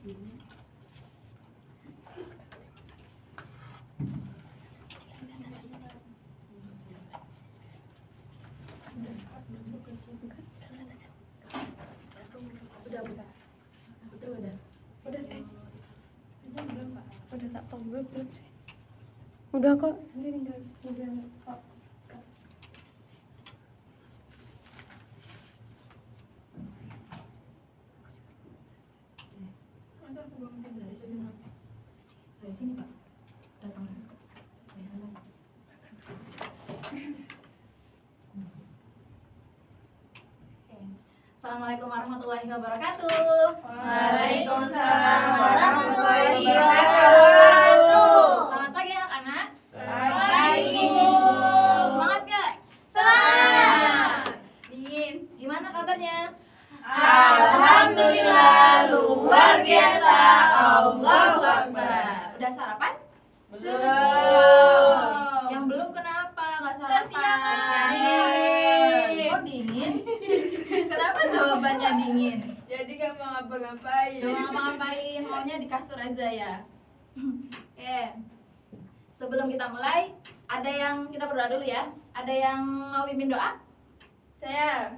Udah tak tombol belum sih? Udah kok, ini tinggal kok. Dari sini Pak, datang. Assalamualaikum warahmatullahi wabarakatuh. Waalaikumsalam warahmatullahi wabarakatuh. Selamat pagi anak-anak. Selamat pagi. Semangat gak? Semangat. Dingin. Gimana kabarnya? Alhamdulillah luar biasa. Allahu Akbar. Udah sarapan? Belum. Yang belum kenapa? Gak sarapan? Dingin. Kok dingin? Kenapa jawabannya dingin? Jadi gak mau ngapa-ngapain. Gak mau ngapa-ngapain, maunya di kasur aja ya. Oke. Sebelum kita mulai, ada yang kita berdoa dulu ya. Ada yang mau pimpin doa? Saya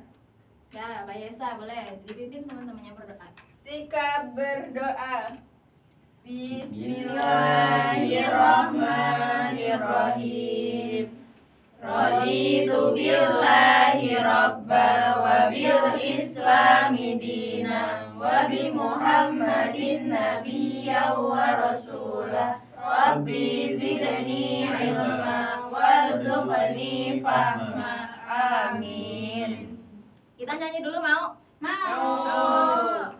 Ya, Mbak Yesa boleh dipimpin teman-temannya berdoa. sikap berdoa. Bismillahirrahmanirrahim. Raditu billahi rabba wa bil islami dina wa bi Muhammadin nabiyya wa rasulah. Rabbi zidni ilma warzuqni fahma. Amin. Kita nyanyi dulu mau? Mau.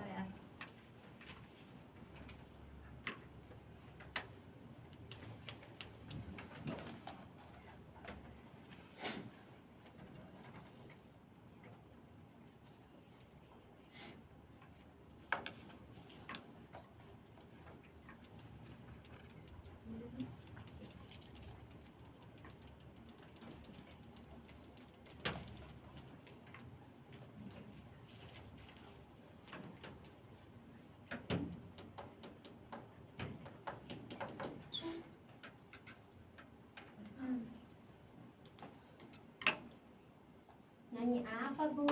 Nyanyi apa, Bu?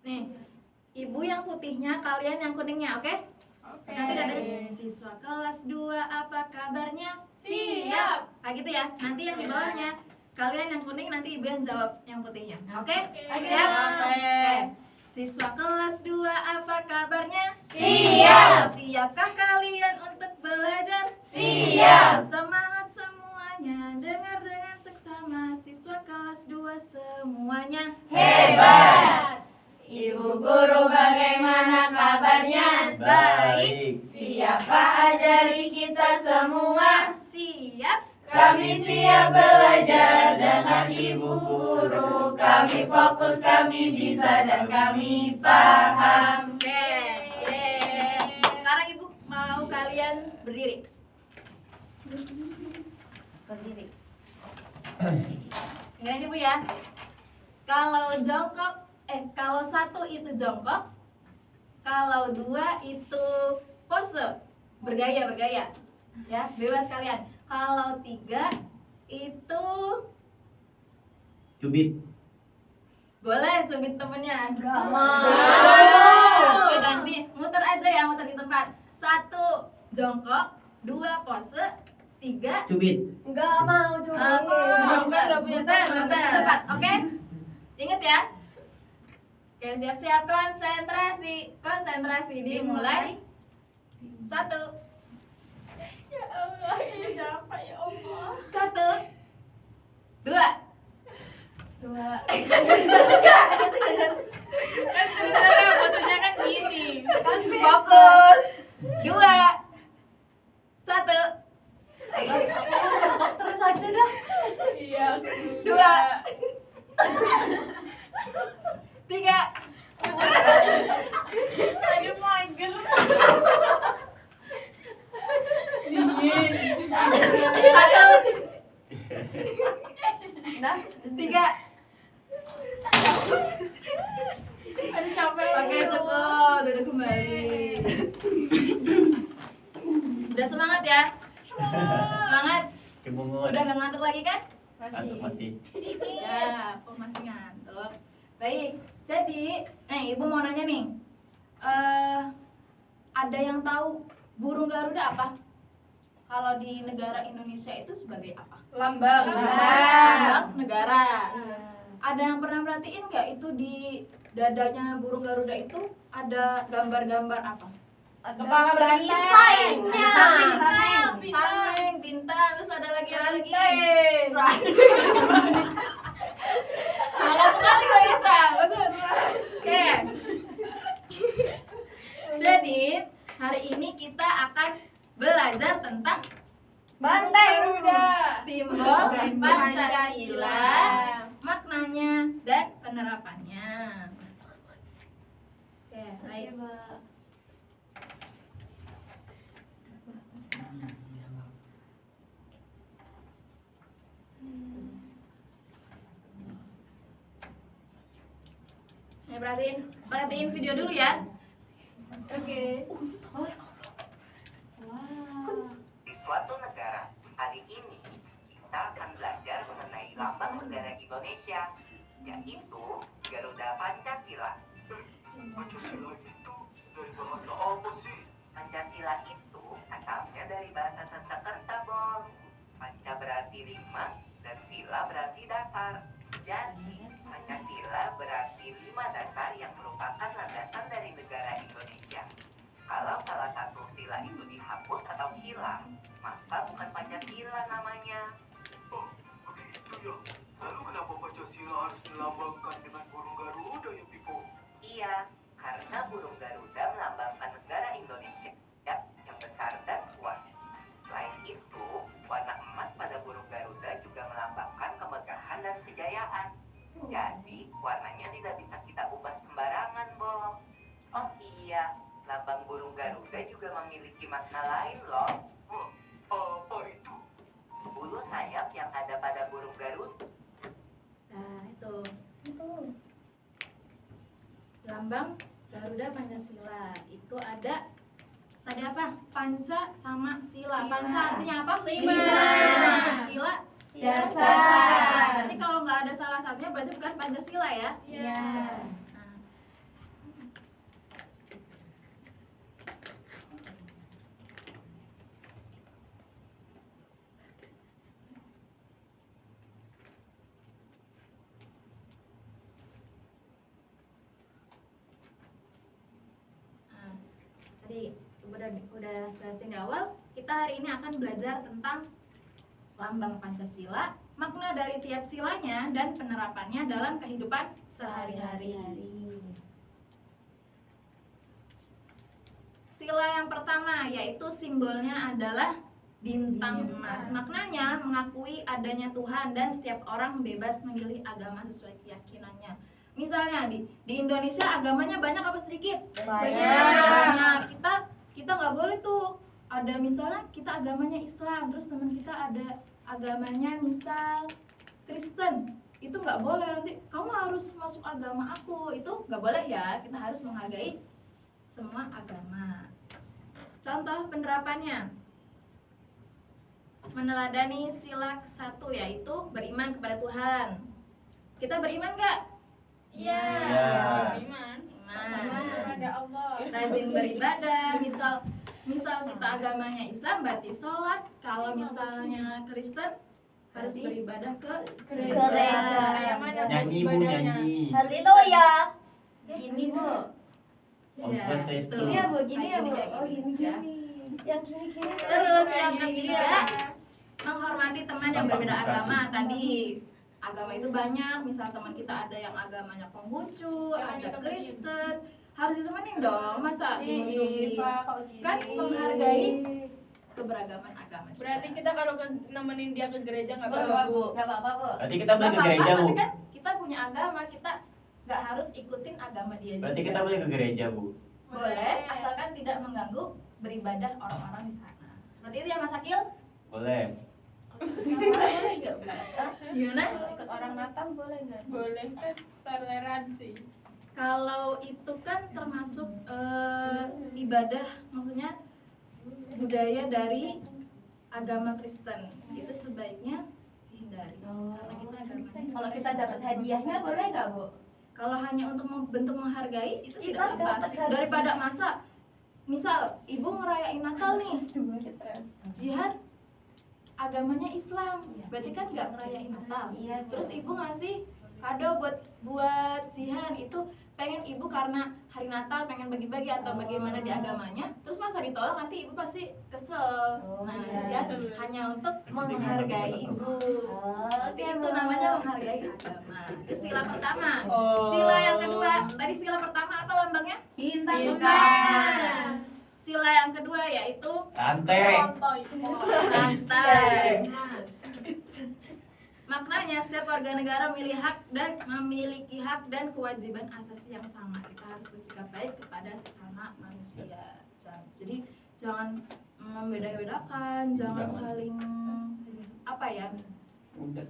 Nih, ibu yang putihnya, kalian yang kuningnya, oke? Nanti ada siswa kelas 2 apa kabarnya? Siap. Nah gitu ya, nanti yang di bawahnya kalian yang kuning, nanti ibu yang jawab yang putihnya. Oke? Siap? Oke. Siswa kelas 2 apa kabarnya? Siap. Siapkah kalian untuk belajar? Siap. Semangat semuanya, dengar dengan seksama. Siswa kelas 2 semuanya Hebat. Ibu guru bagaimana kabarnya? Baik. Siapa ajari kita semua? Siap. Kami siap belajar dengan ibu guru. Kami fokus, kami bisa dan kami paham. Oke. Yeay. Sekarang ibu mau kalian berdiri. Berdiri. Dengerin ibu ya. Kalau jongkok, kalau 1 itu jongkok, kalau 2 itu pose, bergaya. Ya, bebas kalian. Kalau 3 itu Cubit. boleh cubit temennya. Gak mau. Oke, ganti. Muter aja ya, muter di tempat. 1 jongkok, 2 pose, 3 Cubit. Gak mau coba. Jongkok nggak punya muter teman. di tempat. Oke? Ingat ya. Oke, siap-siap, konsentrasi dimulai. 1 Ya Allah, ini siapa ya Allah? 1 2 kan ceritanya maksudnya kan gini kan fokus 2 1 Terus aja dah. Iya. 2 3 Aduh mager. Dingin. 1 nah 3 Aduh capek. Oke, cukup. udah kembali. Udah semangat ya? Semangat? Kebungut. Udah gak ngantuk lagi kan? Ngantuk masih. Ya, aku masih ngantuk. Baik, jadi, Ibu mau nanya nih. Ada yang tahu burung Garuda apa? Kalau di negara Indonesia itu sebagai apa? Lambang. Lambang negara. Ada yang pernah perhatiin nggak itu di dadanya burung Garuda itu ada gambar-gambar apa? Kepala banteng. Tameng, bintang, terus ada lagi apa lagi? Salah sekali kok Isa, bagus. Oke. Jadi hari ini kita akan belajar tentang Banteng. simbol Pancasila, maknanya dan penerapannya. Oke, baik. Perhatiin video dulu ya. Oke. Di suatu negara, kali ini kita akan belajar mengenai lambang negara Indonesia, yaitu Garuda Pancasila. Pancasila itu dari bahasa apa sih? Pancasila itu asalnya dari bahasa Sanskerta, Bol. Panca berarti 5 dan sila berarti dasar. Jadi, Pancasila berarti 5 dasar yang merupakan landasan dari negara Indonesia. Kalau salah satu sila itu dihapus atau hilang, maka bukan Pancasila namanya. Oh, begitu ya. Lalu kenapa Pancasila harus dilambangkan dengan burung Garuda ya, Pipo? Iya, karena burung Garuda melambangkan negara Indonesia yang besar dan kuat. Selain itu, warna emas pada burung Garuda juga melambangkan kemegahan dan kejayaan. Jadi, warnanya tidak bisa kita ubah sembarangan, Bo. Oh iya, lambang burung Garuda juga memiliki makna lain loh. Wah, apa itu? Bulu sayap yang ada pada burung Garuda. Nah, itu lambang Garuda Pancasila. Itu ada tadi apa? Panca sama sila. Panca artinya apa? 5. Sila dasar. Berarti kalau nggak ada salah satunya berarti bukan Pancasila ya? Iya. Nah. Nah, tadi udah jelasin di awal, kita hari ini akan belajar tentang lambang Pancasila, makna dari tiap silanya dan penerapannya dalam kehidupan sehari-hari. Sila yang pertama yaitu simbolnya adalah bintang emas. Maknanya mengakui adanya Tuhan dan setiap orang bebas memilih agama sesuai keyakinannya. Misalnya di Indonesia agamanya banyak apa sedikit? Banyak. Kita nggak boleh tuh ada misalnya kita agamanya Islam, terus teman kita ada agamanya misal Kristen, itu nggak boleh, nanti kamu harus masuk agama aku, itu nggak boleh ya. Kita harus menghargai semua agama. Contoh penerapannya, meneladani sila ke-1 yaitu beriman kepada Tuhan. Kita beriman nggak? Iya. Beriman. Kepada Allah. Rajin beribadah, misal kita agamanya Islam berarti sholat, kalau misalnya Kristen harus beribadah ke gereja. Kayak mana Nyanyi Bu, ibadahnya? nyanyi. Hal itu ya. Gini Bu. Om Swastiastu. Betul. Gini ya Bu, gini ya Bu. Kayak Oh gini, gini ya. gini. Yang gini. Terus yang Gini, ketiga, gini. menghormati teman yang Tampak berbeda muka. agama. Tadi agama itu banyak, misal teman kita ada yang agamanya Konghucu, ada Kristen, harus ditemenin dong, masa dimusuhin? Kan menghargai keberagaman agama juga. Berarti kita kalau nemenin dia ke gereja nggak apa-apa Bu. Nggak apa-apa Bu. Berarti kita boleh Nggak ke apa-apa, gereja Bu. tapi kan kita punya agama, kita nggak harus ikutin agama dia Berarti juga. kita boleh ke gereja Bu. Boleh, asalkan tidak mengganggu beribadah orang-orang di sana. Seperti itu ya Mas Akil? Boleh. Gimana? Ikut orang Natal boleh nggak? Boleh kan toleransi. Kalau itu kan termasuk ibadah, maksudnya budaya dari agama Kristen, itu sebaiknya dihindari karena kita agamanya. Kalau kita dapat hadiahnya boleh nggak, Bu? Kalau hanya untuk bentuk menghargai itu Kita tidak apa. dapat hadiah. Daripada masa misal ibu ngerayain Natal nih, jihad agamanya Islam, berarti kan nggak ngerayain Natal. Iya. Terus ibu ngasih kado buat Jihan, itu pengen ibu karena hari Natal pengen bagi-bagi atau bagaimana di agamanya, terus masa ditolak nanti ibu pasti kesel. Nah, iya. Jihan hanya untuk menghargai ibu. Berarti itu Bu. namanya menghargai agama. Itu sila pertama. Oh. Sila yang kedua, tadi sila pertama apa lambangnya? Bintang Bintang. emas. Sila yang kedua yaitu Rantai. rantai. Maknanya setiap warga negara memiliki hak dan kewajiban asasi yang sama. Kita harus bersikap baik kepada sesama manusia. Jadi jangan membeda-bedakan, jangan saling apa ya? Udah.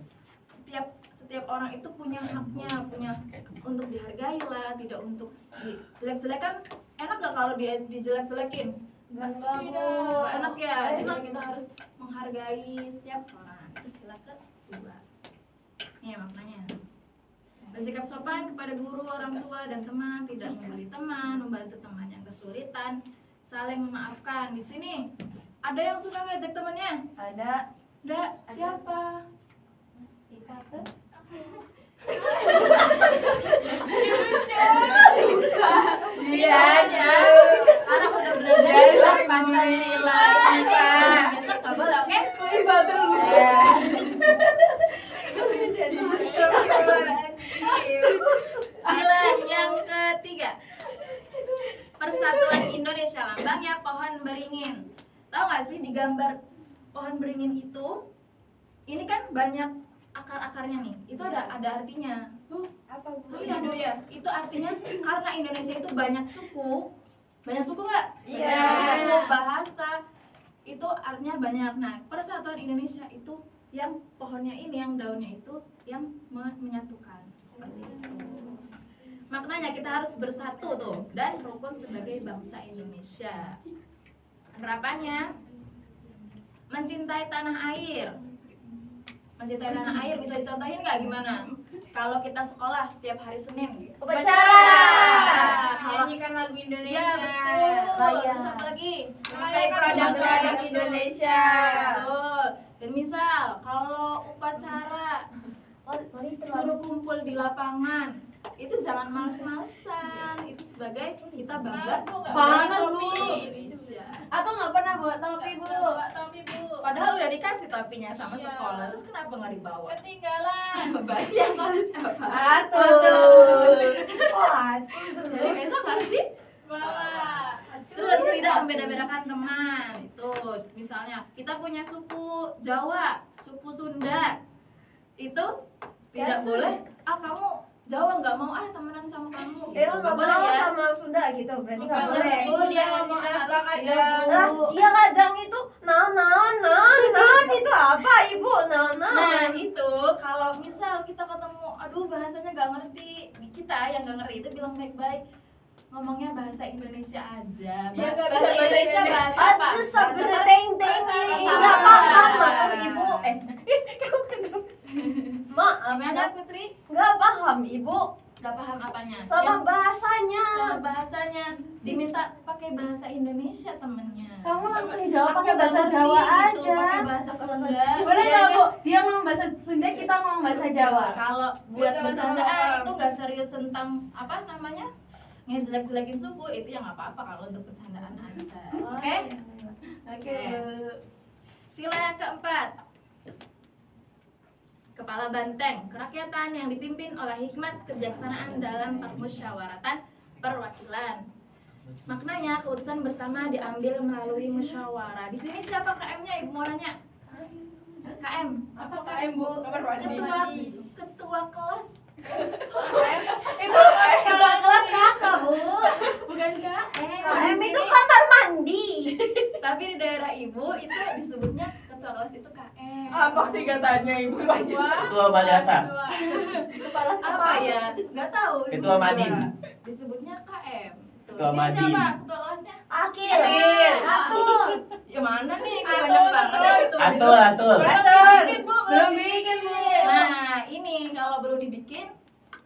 Setiap orang itu punya haknya, punya untuk dihargai lah, tidak untuk dijelek-jelekan. Enak gak kalau dia dijelek-jelekin? Enggak enak ya. Jadi kita harus menghargai setiap orang. Itu sila kedua. Ini maknanya. Bersikap sopan kepada guru, orang tua, dan teman, tidak membuli teman, membantu teman yang kesulitan, saling memaafkan. Di sini ada yang suka ngajak temannya? Ada. Siapa? Ikatan. Iya. Sekarang udah belajar Pancasila. Besok nggak boleh, oke? Sila yang ketiga, Persatuan Indonesia, lambangnya pohon beringin. Tahu nggak sih di gambar pohon beringin itu, ini kan banyak akar-akarnya nih. Itu ada artinya. Apa, Bu? Iya, itu artinya karena Indonesia itu banyak suku nggak? Iya. Banyak suku, bahasa, itu artinya banyak. Nah, Persatuan Indonesia itu yang pohonnya ini, yang daunnya itu yang menyatukan seperti itu. Maknanya kita harus bersatu tuh dan rukun sebagai bangsa Indonesia. Penerapannya mencintai tanah air. Mencintai tanah air bisa dicontohin nggak gimana? Kalau kita sekolah setiap hari Senin Upacara. Kalau Nyanyikan lagu Indonesia. Iya betul. Bayar. Terus apa lagi? Memakai produk-produk Indonesia. Betul. Dan misal kalau upacara suruh kumpul di lapangan, itu jangan males-malesan. Itu sebagai kita bangga. Panas, Bu. Indonesia. Atau nggak pernah bawa topi, Bu? Padahal udah dikasih topinya sama sekolah, terus kenapa nggak dibawa? Ketinggalan. Banyak kalau siapa? Atul. Jadi besok harus dibawa. Terus tidak membeda-bedakan teman. Itu misalnya kita punya suku Jawa, suku Sunda, itu tidak boleh. Kamu Jawa nggak mau temenan sama kamu. Dia nggak boleh ya. sama Sunda gitu, berarti nggak Nggak boleh. boleh. Dia ngomong apa kadang. Lah, dia kadang itu non itu apa, Ibu? Nah itu kalau misal kita ketemu, aduh bahasanya nggak ngerti, kita yang nggak ngerti itu bilang baik-baik, ngomongnya bahasa Indonesia aja. Ya, nggak Bahasa bisa Indonesia bahasa apa? Aduh, Bahasa apa? sabreteng teng. Bahasa Nggak apa? paham atau Ibu? Maaf, Gimana Putri? nggak paham, Ibu. Gak paham apanya? Sama bahasanya. Sama bahasanya diminta pakai bahasa Indonesia temennya. Kamu langsung jawab pakai Aku bahasa nggak Jawa ngerti gitu, aja. pakai bahasa Sunda. Boleh nggak, Bu? Dia ngomong bahasa Sunda, kita ngomong bahasa Jawa. Kalau buat Jangan bercandaan salah itu gak serius tentang apa namanya, ngejelek-jelekin suku, itu ya nggak apa-apa kalau untuk bercandaan aja. Oke? Oke. Sila yang keempat, Kepala Banteng, kerakyatan yang dipimpin oleh hikmat kebijaksanaan dalam permusyawaratan perwakilan. Maknanya keputusan bersama diambil melalui musyawarah. Di sini siapa KM-nya, Ibu mau nanya? KM. Apa KM, Bu? Ketua kelas. Itu ketua kelas kakak, Bu. Bukan KM. KM Di itu sini- kamar mandi. Tapi di daerah Ibu itu disebutnya ketua kelas itu KM. Apa sih katanya, Ibu? Ketua madrasah. Kepala Apa ya? Nggak tahu. Ketua Madin. Ketua Sini Madin. siapa ketua kelasnya? Akil. Atul. Ya mana nih? Kok banyak banget ya itu. Atul. Belum bikin, Bu. Nah, ini kalau belum dibikin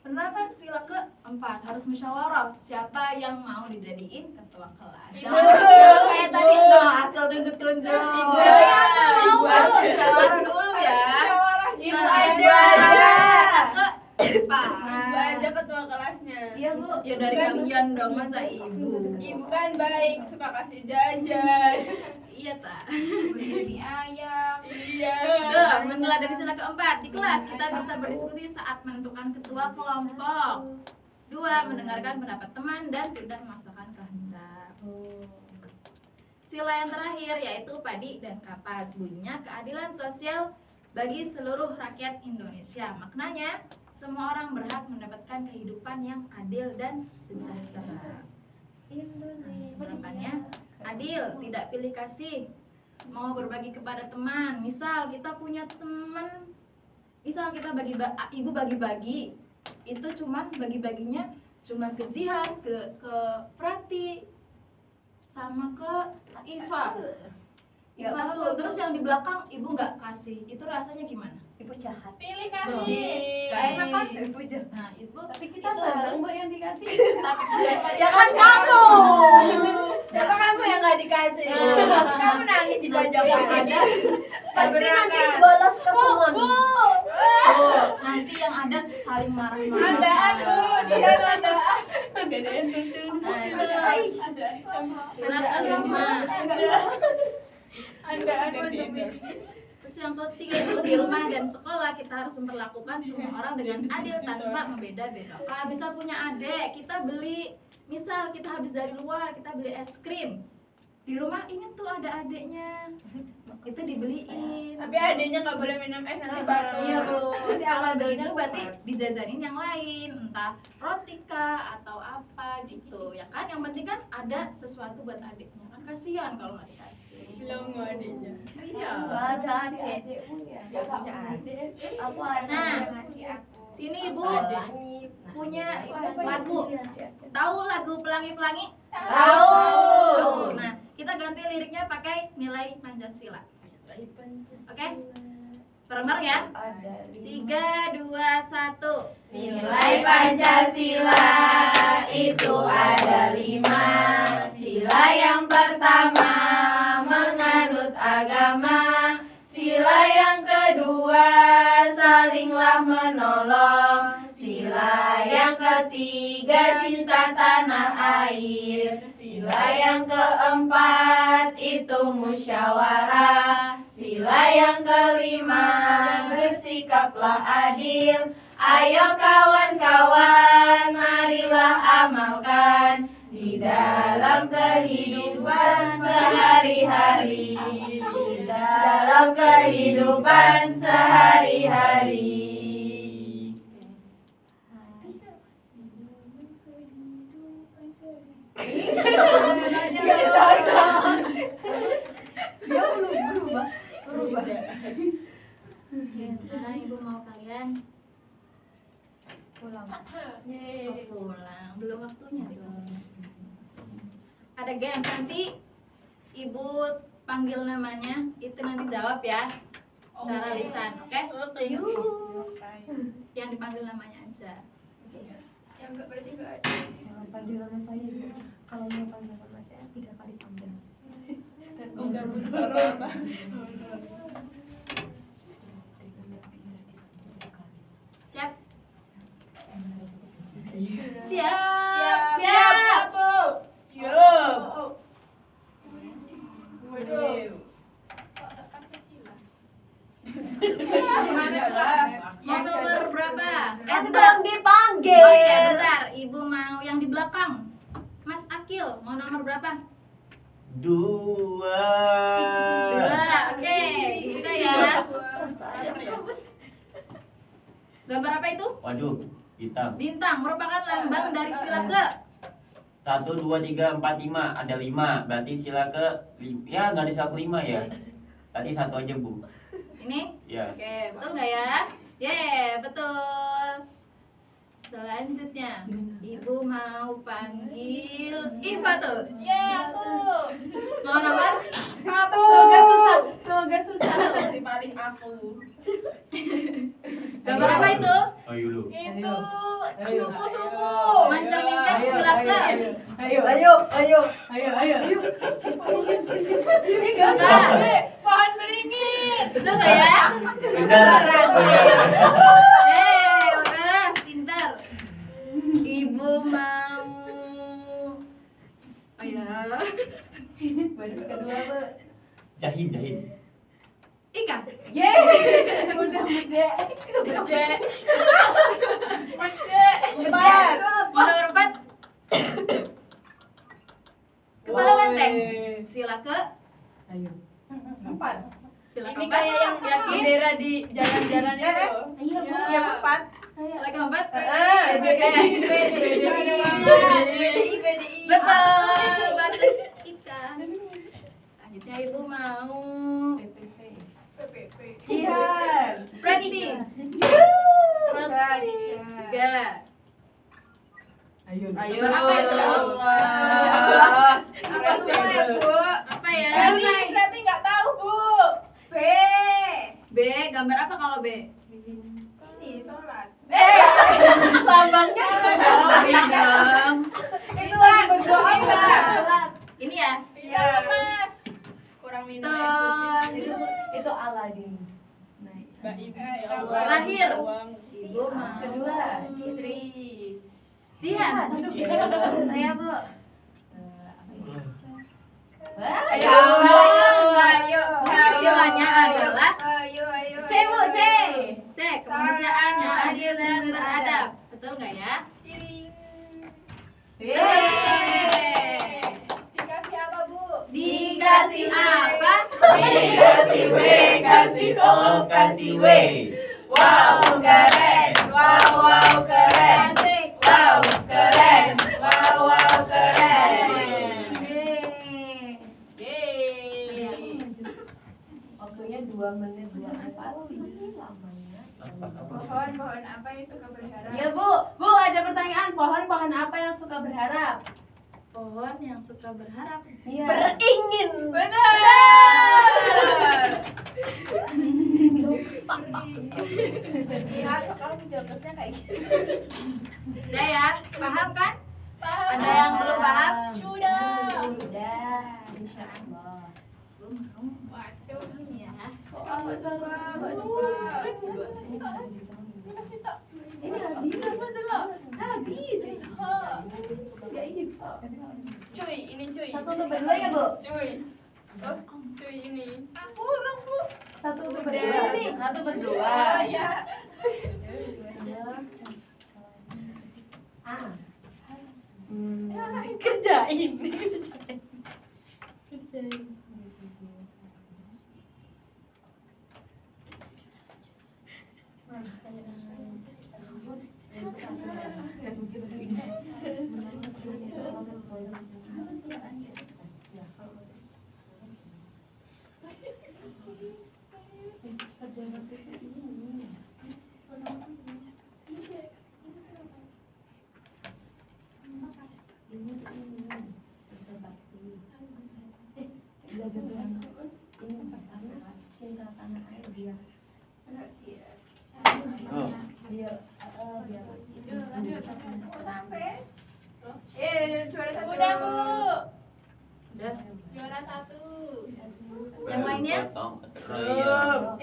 penerapan sila keempat harus musyawarah siapa yang mau dijadiin ketua kelas. Jangan kayak tadi dong asal tunjuk-tunjuk. Ibu Ibu aja. musyawarah dulu ya. Ibu Nah, aja. Keempat. Ibu aja ketua kelasnya. Iya Bu, ya dari kalian dong masa ibu. Ibu kan baik, suka kasih jajan. Iya tak. Ini ayam. Iya. Duh, meneladani sila keempat di kelas kita bisa berdiskusi saat menentukan ketua kelompok. 2. Mendengarkan pendapat teman dan tidak memaksakan kehendak. Sila yang terakhir yaitu padi dan kapas. Bunyinya keadilan sosial bagi seluruh rakyat Indonesia. Maknanya semua orang berhak mendapatkan kehidupan yang adil dan sejahtera. Harapannya adil, tidak pilih kasih. Mau berbagi kepada teman. Misal kita punya teman, misal kita ibu bagi-bagi, itu cuman bagi-baginya cuman ke Jihan, ke Prati, sama ke Iva. Iva tuh, terus yang di belakang ibu nggak kasih, itu rasanya gimana? Ibu jahat. Pilih Tuh, kasih. nggak enak kan? Ibu jahat. Nah itu, Tapi kita itu senang harus, Bu yang dikasih. tapi mereka Ya kan kamu. Kenapa Nah, kamu yang nggak dikasih? Nah. Pasti kamu nangis di pojokan. ada, Pasti nanti bolos ke kumon. nanti yang ada saling marah-marah. Ada, aduh, tidak ada. Nah itu sila kelima. Terus yang ketiga itu di rumah dan sekolah kita harus memperlakukan semua orang dengan adil tanpa membeda-bedakan. Misal punya adik, kita beli, misal kita habis dari luar, kita beli es krim. Di rumah inget tuh ada adiknya, itu dibeliin. Tapi adanya nggak boleh minum es nanti batuk. Iya Bu. Kalau begitu berarti dijajanin yang lain, entah roti kah atau apa gitu, ya kan? Yang penting kan ada sesuatu buat adiknya, kan kasihan kalau nggak dikasih. Belum adanya. Iya. Gak ada adik. Dia punya adik. Aku ada Nah, yang ngasih aku. Sini Ibu punya lagu. Tahu lagu Pelangi-Pelangi? Tahu. Nah, kita ganti liriknya pakai nilai Pancasila. Oke? Bareng-bareng ya. Ada 3, 2, 1. Nilai Pancasila itu ada 5. Sila yang pertama menganut agama. Sila yang kedua salinglah menolong. Sila yang ketiga cinta tanah air. Sila yang keempat itu musyawarah. Sila yang kelima bersikaplah adil. Ayo kawan-kawan, marilah amalkan di dalam kehidupan sehari-hari. Di dalam kehidupan sehari-hari. Dia berubah. Oke, sekarang Ibu mau kalian Pulang. pulang. Belum waktunya. Ada games nanti Ibu panggil namanya, itu nanti jawab ya secara lisan, oke? Yang dipanggil namanya aja. Yang enggak berarti enggak ada. Jangan panggil nama saya Ibu. Kalau mau panggil nama saya 3 kali panggil. Enggak butuh apa. Siap? Siap. Siap. Siap. Siap. Waduh. Mau nomor berapa? Belum dipanggil. Oh iya, bentar. Ibu mau yang di belakang. Mas Akil, mau nomor berapa? 2. 2. Oke, buka ya. Gambar apa itu? Waduh, hitam. Bintang merupakan lambang dari sila ke. 1, 2, 3, 4, 5. Ada 5. Berarti sila ke ya nggak ada sila ke-5 ya. Tadi 1 aja Bu. Ini? Ya. Oke, betul nggak ya? Betul. Selanjutnya, Ibu mau panggil Ifatul. Aku. Mau nomor? Satu. Semoga susah di paling aku. Gambar apa itu? Ayo lu. Itu suku-suku. Mencerminkan sila ke. Gambar pohon beringin. Betul nggak ya? Benar. Beres, pintar. Ibu mau. Oh ya. Baris kedua, Bu. Jahit. Ikan. Udah gede. Empat. Mau nomor 4? Kepala banteng. Sila ke. Empat. Sila Ini keempat. kayak yang Yakin? bendera di jalan-jalan itu. Iya, Bu. Yang empat. Sila keempat. BDI. Betul. Bagus, Ika. Selanjutnya Ibu mau Jihan. Preti. Tiga. Ayo. Apa itu? Apa ya? Berarti nggak tahu, Bu. B. Gambar apa kalau B? Ini sholat. Lambangnya dong. Itu lagi berdoa ya. Ini ya. Iya, Mas. Kurang minum air putih. Itu Aladin. Terakhir. Ibu mau Kedua, Fitri. Jihan. Saya, Bu. Ayo. Bunyi silanya adalah C, Bu, C. C. Kemanusiaan yang adil dan beradab. Betul nggak ya? Yeay. Dikasih apa, Bu? Dikasih apa? Kasih W, kasih O, kasih W. Wow, keren. Wow, keren. Wow, keren. Wow, keren. Waktunya 2 menit 24 ini lamanya. Pohon apa yang suka berharap? Iya, Bu. Bu, ada pertanyaan. Pohon apa yang suka berharap? Pohon yang suka berharap. Iya. Beringin. Benar. Lihat, kamu jawabnya kayak gitu. Udah ya, paham kan? Ada yang belum paham? Sudah. Insya Allah. Waduh, ini ya. Kamu suka. Ini habis apa dulu? Habis. Ya bisa. Cuy, ini cuy. Satu untuk berdua ya, Bu? Cuy. Cuy ini. Satu untuk berdua nih. Satu berdua. Ya. Ah. Kerjain. Cinta tanah air dia. Oh. Juara satu. Udah, Bu. Udah. Juara satu. Yang lainnya? Potong raya.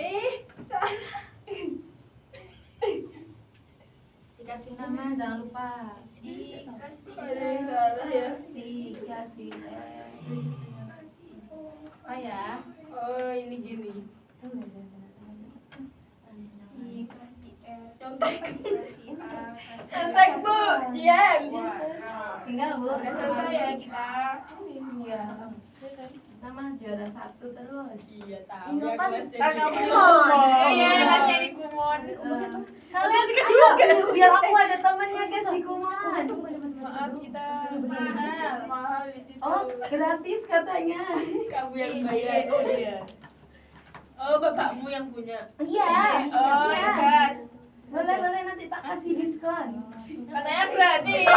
Dikasih nama, jangan lupa. Dikasih. Ada yang salah ya. Dikasih. Apa ya? Oh, ini gini. Dikasih Contek. Dikasih Contek, Bu. Jian. Tinggal Bu. Udah selesai ya kita. Iya. Nama juara satu terus. Iya tahu. Iya Ya, kan? kelasnya Kan di kamu Kumon. Kumon. Iya, kelasnya di Kumon. Kalian ayo, biar aku ada temennya guys di Kuman. Maaf kita mahal di situ. Oh, gratis katanya. Kamu yang bayar. Oh iya. Oh, bapakmu yang punya. Iya. Oh, iya. yes. Boleh nanti tak kasih diskon. Katanya gratis.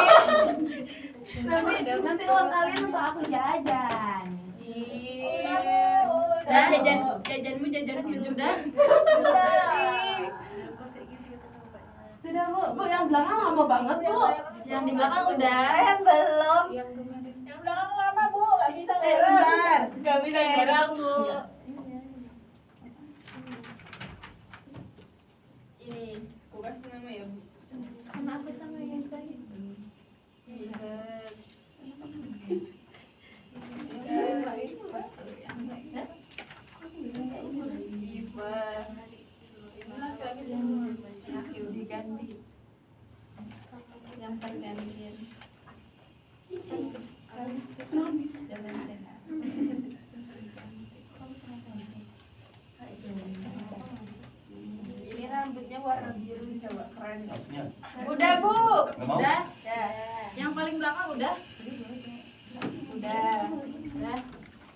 Nanti uang kalian untuk aku jajan. Udah jajanmu jajanku juga. Sudah bu, yang belakang lama banget bu. Yang di belakang udah. Belum. Yang belakang lama bu, nggak bisa Bentar. Nggak bisa Oke, gerak. tunggu. Ini, aku kasih nama ya bu. Kenapa sama yang saya? Yang pergantian. Ini rambutnya warna biru, coba keren. Maksudnya Udah bu. nggak mau. Udah. Yang paling belakang udah. Udah. Udah.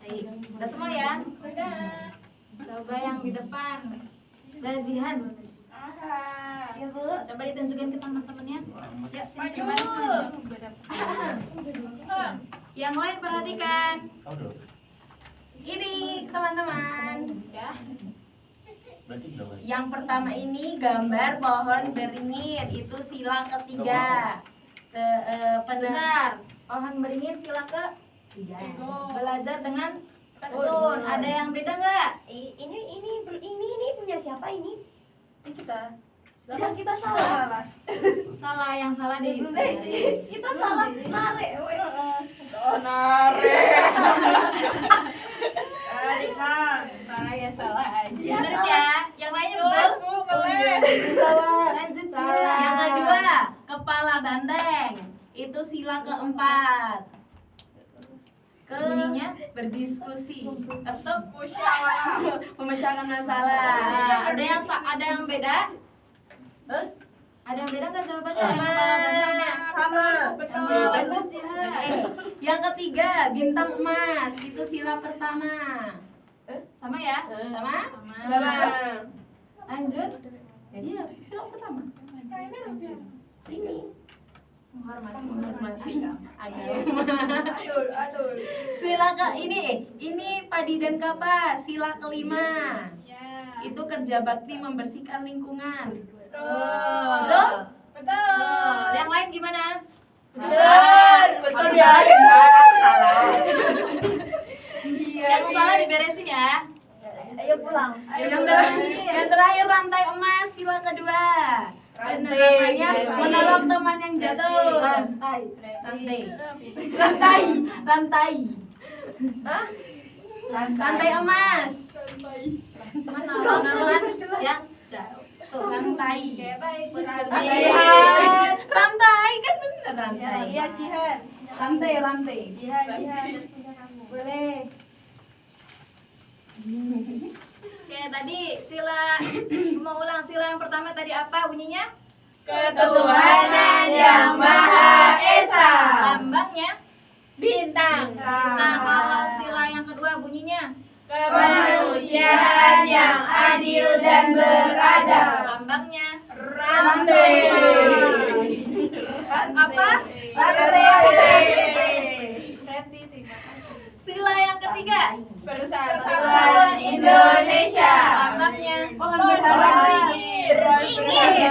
Baik. Udah semua ya? Udah. Coba yang di depan. Udah Jihan. Aha. Ya Bu, coba ditunjukin ke teman-temannya. Ya, sini Maju. kembali. Yang lain perhatikan. Tahu dong. Ini teman-teman. Ya. Berarti berapa? Yang pertama ini gambar pohon beringin, itu sila ketiga. Benar. Pohon beringin sila ke belajar dengan tekun. Ada yang beda nggak? Ini punya siapa ini? Ini kita. Ya kita salah. Salah, yang salah di. Kita salah narik. Oh, narik. Saya salah aja. Bener ya. Yang lainnya betul. Bu, keles. Lanjut Salah. sila. Yang kedua, kepala banteng. Itu sila keempat. Bunyinya? Berdiskusi atau Musyawarah. memecahkan masalah. Nah, ada yang beda? Ada yang beda nggak jawabannya? Yang kepala bantengnya? Sama. Betul. Lanjut Jihan. Yang ketiga, bintang emas. Itu sila pertama. Sama ya? Sama? Sama. Lanjut. Iya, sila pertama. Ini Menghormati agama. Aduh. Sila ini padi dan kapas. Sila kelima. Ya. Itu kerja bakti membersihkan lingkungan. Betul. Betul. Yang lain gimana? Betul ya. Aku salah. Yang salah diberesin ya. Ayo pulang. Ayo Yang terakhir rantai emas sila kedua. Penerapannya menolong teman yang jatuh. Rantai. Rantai emas. Menolong teman yang jauh. Tuh, rantai. Oke, baik. Jihan. Rantai kan bener rantai. Iya, Jihan. Rantai. Boleh. Oke, tadi sila mau ulang sila yang pertama tadi apa bunyinya? Ketuhanan yang Maha Esa. Lambangnya? Bintang. Nah, kalau sila yang kedua bunyinya? Kemanusiaan yang adil dan beradab. Lambangnya? Rantai. Apa? Rantai. Sila yang ketiga? Persatuan Indonesia. Lambangnya? Pohon beringin.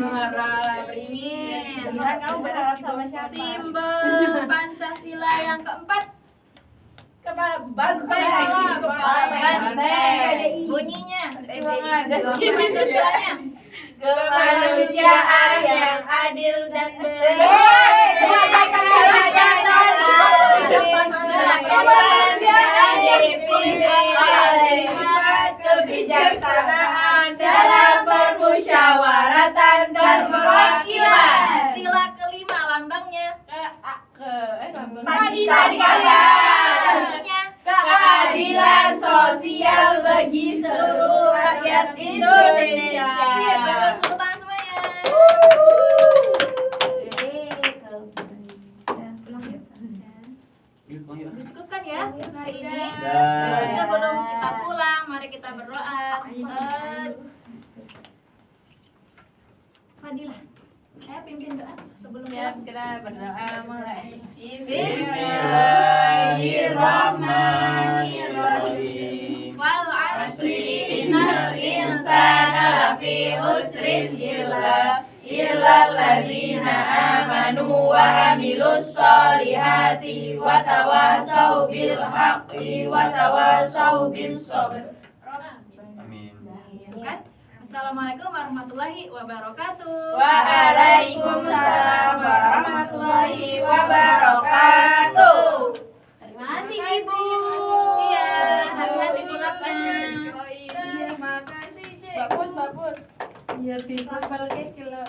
Berharap beringin. Kamu berharap sama siapa? Simbol Pancasila yang keempat? Kepala banteng. Banteng. Bunyinya? Bunyi Pancasilanya? Kemanusiaan yang adil dan Kemanusiaan dipimpin oleh kebijaksanaan dalam permusyawaratan dan perwakilan. Sila kelima lambangnya? Bunyinya? Keadilan sosial bagi seluruh rakyat Indonesia. Sip, bagus, tepuk tangan semuanya. Dicukupkan ya untuk hari ini. Sebelum kita pulang, mari kita berdoa. Fadilah. Pimpin doa sebelum Ya, pulang. kita berdoa mulai. Bismillahirrahmanirrahim. Wal asri Innal insana lafi khusrin illa alladzina amanu wa amilus solihati wa tawasau bil haqqi wa tawasau bis sabr. Amin. Kan? Assalamualaikum warahmatullahi wabarakatuh. Waalaikumsalam warahmatullahi wabarakatuh. Terima kasih Ibu. Iya, hati-hati pulangnya. Terima kasih, Cik. Bapun. Iya, tiba balik kilo.